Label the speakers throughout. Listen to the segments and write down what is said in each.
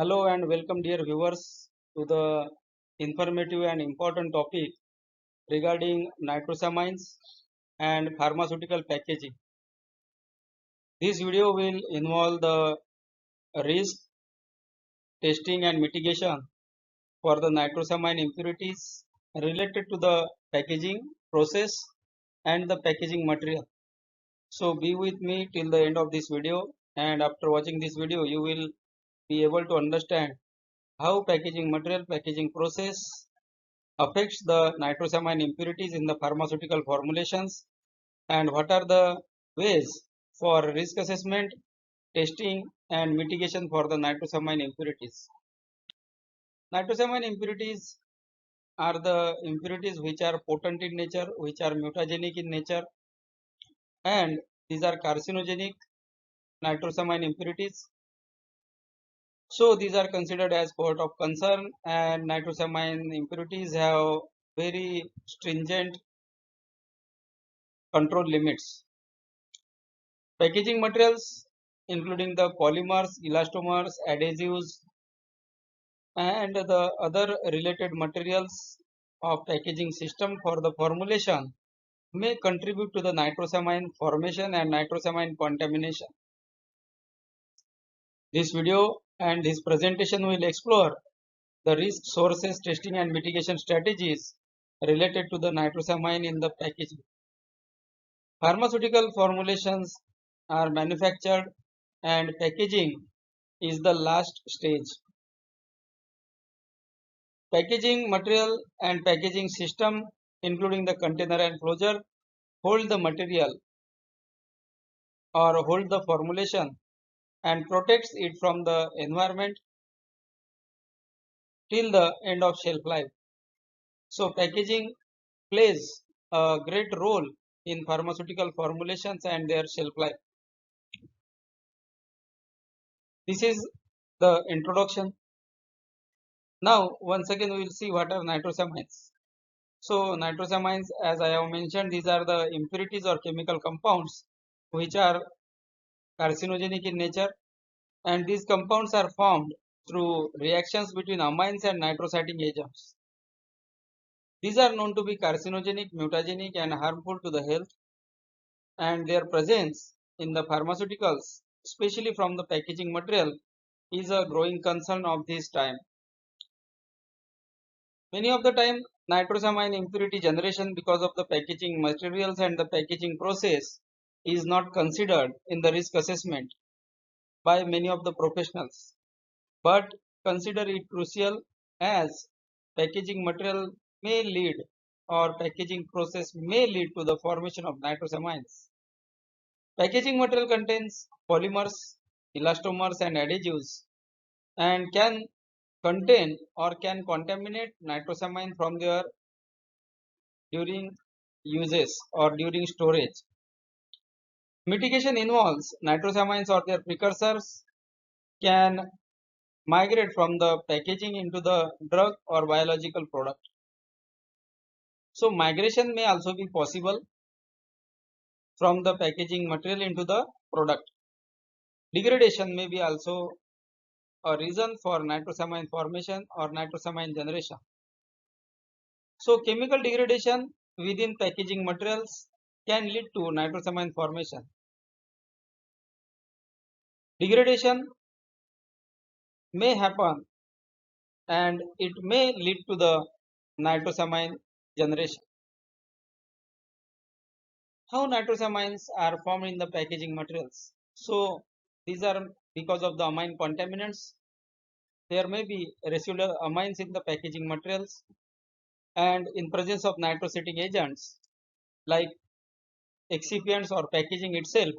Speaker 1: Hello and welcome dear viewers to the informative and important topic regarding nitrosamines and pharmaceutical packaging. This video will involve the risk, testing and mitigation for the nitrosamine impurities related to the packaging process and the packaging material. So be with me till the end of this video, and after watching this video you will be able to understand how packaging material, packaging process affects the nitrosamine impurities in the pharmaceutical formulations, and what are the ways for risk assessment, testing and mitigation for the nitrosamine impurities. Nitrosamine impurities are the impurities which are potent in nature, which are mutagenic in nature, and these are carcinogenic nitrosamine impurities. So these are considered as point of concern, and nitrosamine impurities have very stringent control limits. Packaging materials including the polymers, elastomers, adhesives and the other related materials of packaging system for the formulation may contribute to the nitrosamine formation and nitrosamine contamination. This video and this presentation will explore the risk sources, testing and mitigation strategies related to the nitrosamine in the packaging. Pharmaceutical formulations are manufactured and packaging is the last stage. Packaging material and packaging system including the container and closure hold the material or hold the formulation and protects it from the environment till the end of shelf life. So packaging plays a great role in pharmaceutical formulations and their shelf life. This is the introduction. Now once again we will see what are nitrosamines. So nitrosamines, as I have mentioned, these are the impurities or chemical compounds which are carcinogenic in nature, and these compounds are formed through reactions between amines and nitrosating agents. These are known to be carcinogenic, mutagenic and harmful to the health, and their presence in the pharmaceuticals, especially from the packaging material, is a growing concern of this time. Many of the time, nitrosamine impurity generation because of the packaging materials and the packaging process is not considered in the risk assessment by many of the professionals, but consider it crucial as packaging material may lead or packaging process may lead to the formation of nitrosamines. Packaging material contains polymers, elastomers and adhesives and can contain or can contaminate nitrosamine from their during uses or during storage. Mitigation involves nitrosamines or their precursors can migrate from the packaging into the drug or biological product. So migration may also be possible from the packaging material into the product. Degradation may be also a reason for nitrosamine formation or nitrosamine generation. So chemical degradation within packaging materials can lead to nitrosamine formation. Degradation may happen and it may lead to the nitrosamine generation. How nitrosamines are formed in the packaging materials? So these are because of the amine contaminants. There may be residual amines in the packaging materials, and in presence of nitrosating agents like excipients or packaging itself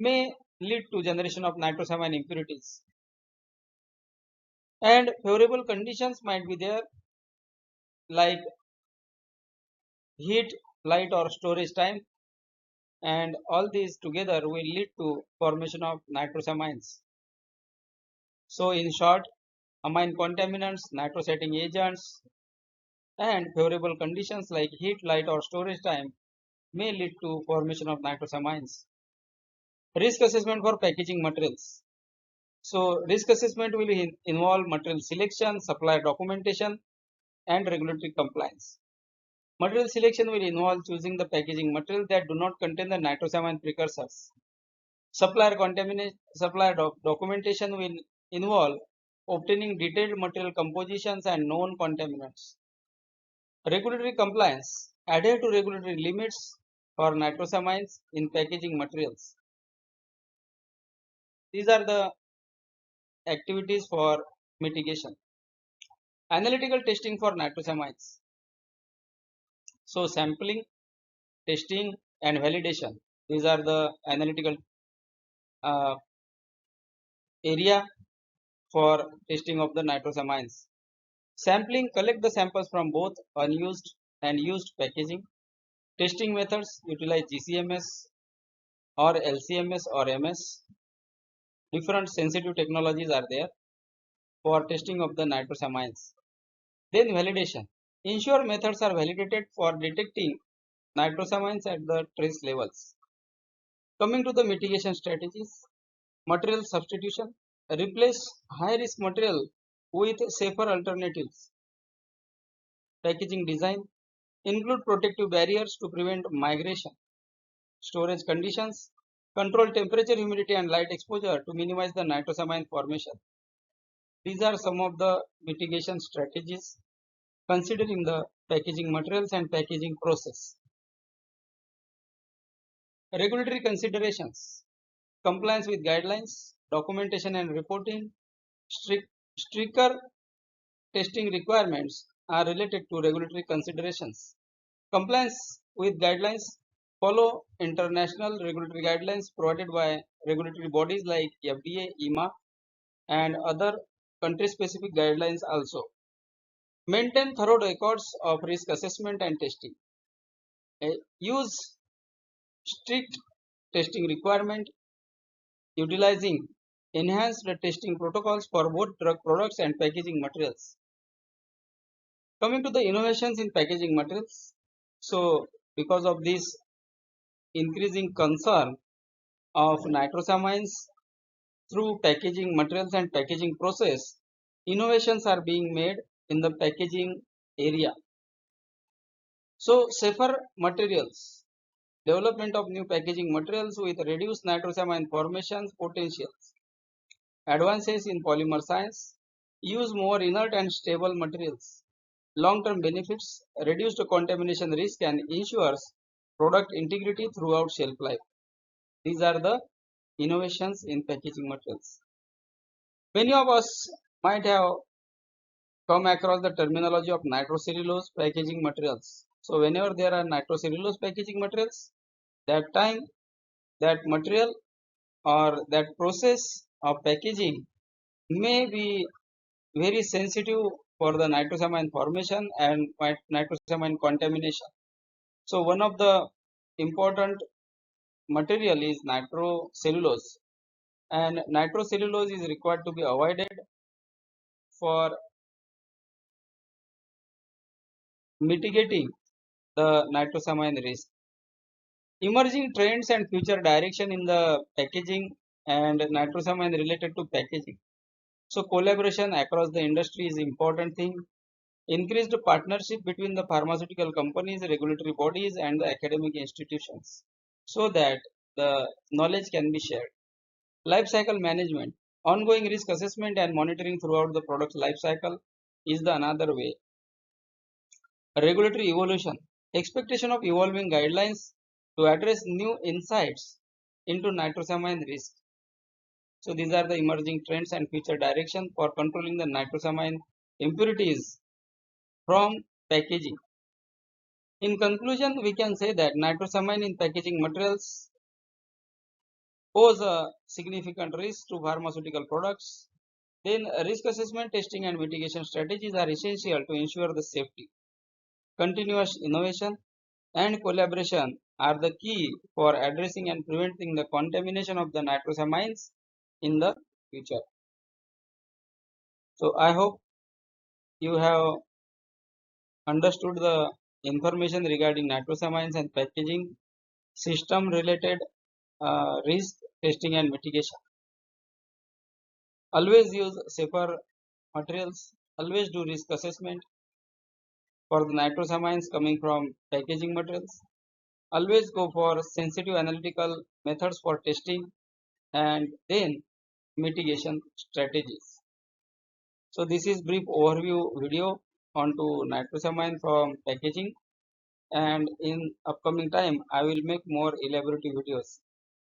Speaker 1: may lead to generation of nitrosamine impurities. And favorable conditions might be there like heat, light or storage time, and all these together will lead to formation of nitrosamines. So in short, amine contaminants, nitrosating agents and favorable conditions like heat, light or storage time may lead to formation of nitrosamines. Risk assessment for packaging materials. So risk assessment will involve material selection, supplier documentation, and regulatory compliance. Material selection will involve choosing the packaging material that do not contain the nitrosamine precursors. Supplier documentation will involve obtaining detailed material compositions and known contaminants. Regulatory compliance: adhere to regulatory limits for nitrosamines in packaging materials. These are the activities for mitigation. Analytical testing for nitrosamines. So sampling, testing, and validation. These are the analytical uh, area for testing of the nitrosamines. Sampling: collect the samples from both unused and used packaging. Testing methods: utilize GCMS or LCMS or MS. Different sensitive technologies are there for testing of the nitrosamines. Then validation: ensure methods are validated for detecting nitrosamines at the trace levels. Coming to the mitigation strategies: material substitution. Replace high risk material with safer alternatives. Packaging design: include protective barriers to prevent migration. Storage conditions: control temperature, humidity, and light exposure to minimize the nitrosamine formation. These are some of the mitigation strategies considering the packaging materials and packaging process. Regulatory considerations: compliance with guidelines, documentation and reporting. Stricter testing requirements are related to regulatory considerations. Compliance with guidelines: follow international regulatory guidelines provided by regulatory bodies like FDA, EMA, and other country-specific guidelines also. Maintain thorough records of risk assessment and testing. Use strict testing requirement, utilizing enhanced testing protocols for both drug products and packaging materials. Coming to the innovations in packaging materials. So, because of this increasing concern of nitrosamines through packaging materials and packaging process, innovations are being made in the packaging area. So, safer materials: development of new packaging materials with reduced nitrosamine formations potentials. Advances in polymer science: use more inert and stable materials. Long-term benefits: reduced contamination risk and ensures product integrity throughout shelf life. These are the innovations in packaging materials. Many of us might have come across the terminology of nitrocellulose packaging materials. So whenever there are nitrocellulose packaging materials, that time that material or that process of packaging may be very sensitive for the nitrosamine formation and nitrosamine contamination. So one of the important material is nitrocellulose, and nitrocellulose is required to be avoided for mitigating the nitrosamine risk. Emerging trends and future direction in the packaging and nitrosamine related to packaging. So collaboration across the industry is important thing. Increased partnership between the pharmaceutical companies, regulatory bodies, and the academic institutions, so that the knowledge can be shared. Life cycle management: ongoing risk assessment and monitoring throughout the product life cycle is the another way. Regulatory evolution: expectation of evolving guidelines to address new insights into nitrosamine risk. So these are the emerging trends and future direction for controlling the nitrosamine impurities from packaging. In conclusion, we can say that nitrosamine in packaging materials pose a significant risk to pharmaceutical products. Then risk assessment, testing, and mitigation strategies are essential to ensure the safety. Continuous innovation and collaboration are the key for addressing and preventing the contamination of the nitrosamines in the future. So I hope you have understood the information regarding nitrosamines and packaging system related risk, testing, and mitigation. Always use safer materials. Always do risk assessment for the nitrosamines coming from packaging materials. Always go for sensitive analytical methods for testing and then mitigation strategies. So this is brief overview video onto nitrosamine from packaging, and in upcoming time I will make more elaborate videos.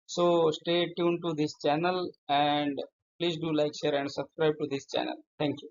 Speaker 1: So stay tuned to this channel and please do like, share and subscribe to this channel. Thank you.